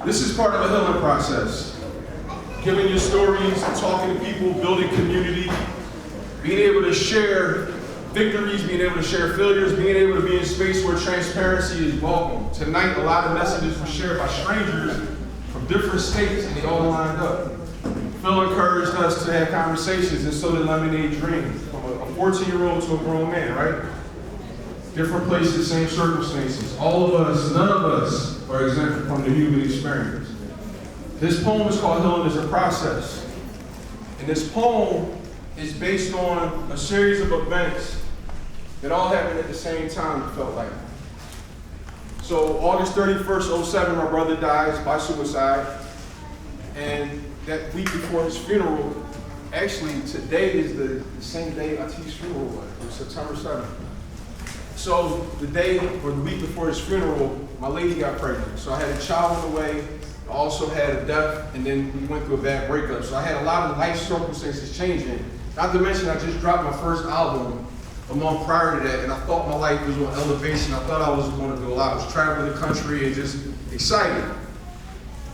This is part of the healing process. Giving your stories, talking to people, building community, being able to share victories, being able to share failures, being able to be in space where transparency is welcome. Tonight, a lot of messages were shared by strangers from different states, and they all lined up. Phil encouraged us to have conversations, and so did Lemonade Dreams, from a 14-year-old to a grown man, right? Different places, same circumstances. All of us, none of us are exempt from the human experience. This poem is called Healing is a Process. And this poem is based on a series of events that all happened at the same time, it felt like. So August 31st, 07, my brother dies by suicide. And that week before his funeral, actually today is the same day Atif's funeral was. It was September 7th. So the day or the week before his funeral, my lady got pregnant. So I had a child on the way, I also had a death, and then we went through a bad breakup. So I had a lot of life circumstances changing. Not to mention I just dropped my first album a month prior to that, and I thought my life was on elevation. I thought I was going to do a lot. I was traveling the country and just excited.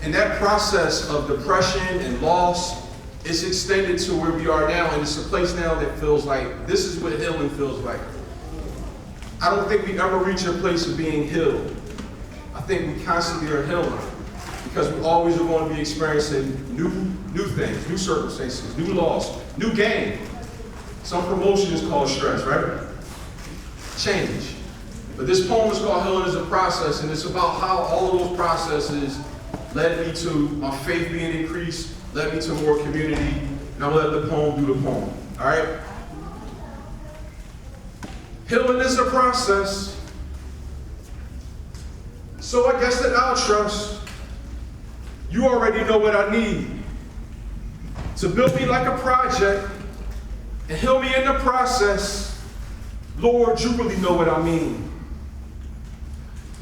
And that process of depression and loss is extended to where we are now, and it's a place now that feels like, this is what healing feels like. I don't think we ever reach a place of being healed. I think we constantly are healing because we always are going to be experiencing new things, new circumstances, new loss, new gain. Some promotion is called stress, right? Change. But this poem is called Healing is a Process, and it's about how all of those processes led me to my faith being increased, led me to more community, and I'll let the poem do the poem, all right? Healing is a process, so I guess that I'll trust. You already know what I need to build me like a project and heal me in the process. Lord, you really know what I mean.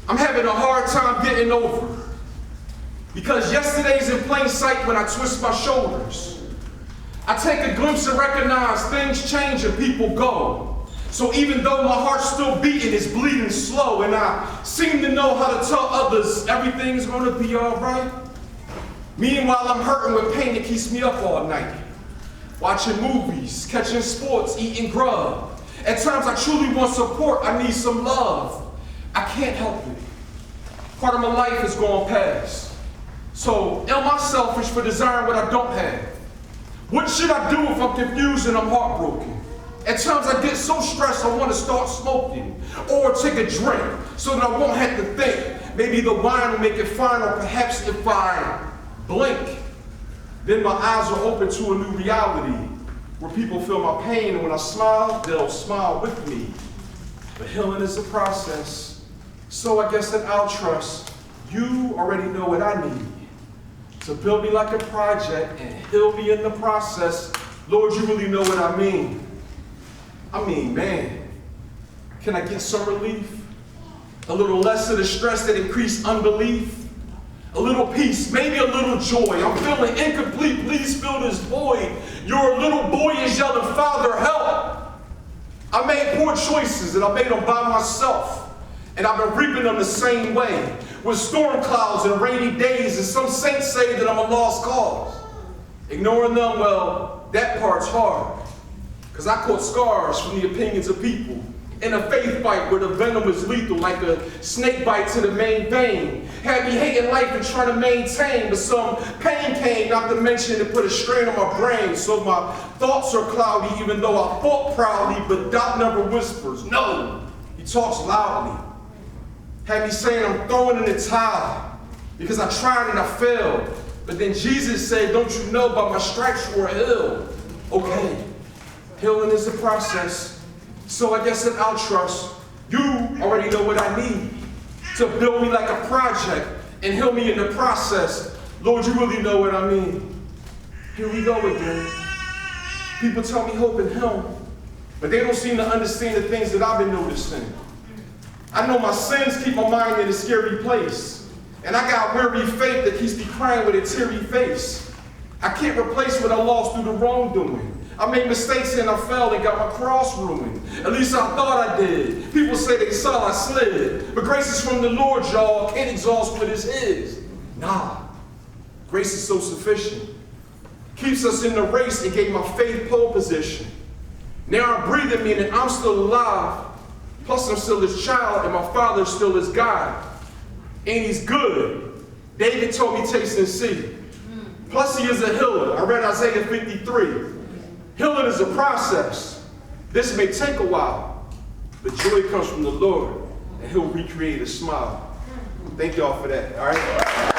I'm having a hard time getting over because yesterday's in plain sight when I twist my shoulders. I take a glimpse and recognize things change and people go. So even though my heart's still beating, it's bleeding slow, and I seem to know how to tell others everything's gonna be all right. Meanwhile, I'm hurting with pain that keeps me up all night. Watching movies, catching sports, eating grub. At times I truly want support, I need some love. I can't help it. Part of my life is gone past. So am I selfish for desiring what I don't have? What should I do if I'm confused and I'm heartbroken? At times I get so stressed I want to start smoking or take a drink so that I won't have to think. Maybe the wine will make it fine, or perhaps if I blink, then my eyes are open to a new reality where people feel my pain, and when I smile, they'll smile with me. But healing is a process, so I guess that I'll trust. You already know what I need to build me like a project and heal me in the process. Lord, you really know what I mean. Man, can I get some relief? A little less of the stress that increased unbelief? A little peace, maybe a little joy. I'm feeling incomplete, please fill this void. Your little boy is yelling, Father, help. I made poor choices and I made them by myself. And I've been reaping them the same way, with storm clouds and rainy days, and some saints say that I'm a lost cause. Ignoring them, well, that part's hard. Because I caught scars from the opinions of people in a faith fight where the venom is lethal, like a snake bite to the main vein. Had me hating life and trying to maintain, but some pain came, not to mention it put a strain on my brain. So my thoughts are cloudy, even though I fought proudly, but doubt never whispers. No, he talks loudly. Had me saying I'm throwing in the towel because I tried and I failed. But then Jesus said, don't you know by my stripes you are healed? Okay. Healing is a process, so I guess that I'll trust. You already know what I need to build me like a project and heal me in the process. Lord, you really know what I mean. Here we go again. People tell me hope in Him, but they don't seem to understand the things that I've been noticing. I know my sins keep my mind in a scary place, and I got weary faith that keeps me crying with a teary face. I can't replace what I lost through the wrongdoing. I made mistakes and I fell and got my cross ruined. At least I thought I did. People say they saw I slid. But grace is from the Lord, y'all. Can't exhaust what is His. Nah. Grace is so sufficient. Keeps us in the race and gave my faith pole position. Now I'm breathing, meaning I'm still alive. Plus I'm still his child and my father is still his God. And he's good. David told me taste and see. Plus he is a healer. I read Isaiah 53. Healing is a process. This may take a while, but joy comes from the Lord and he'll recreate a smile. Thank y'all for that, all right?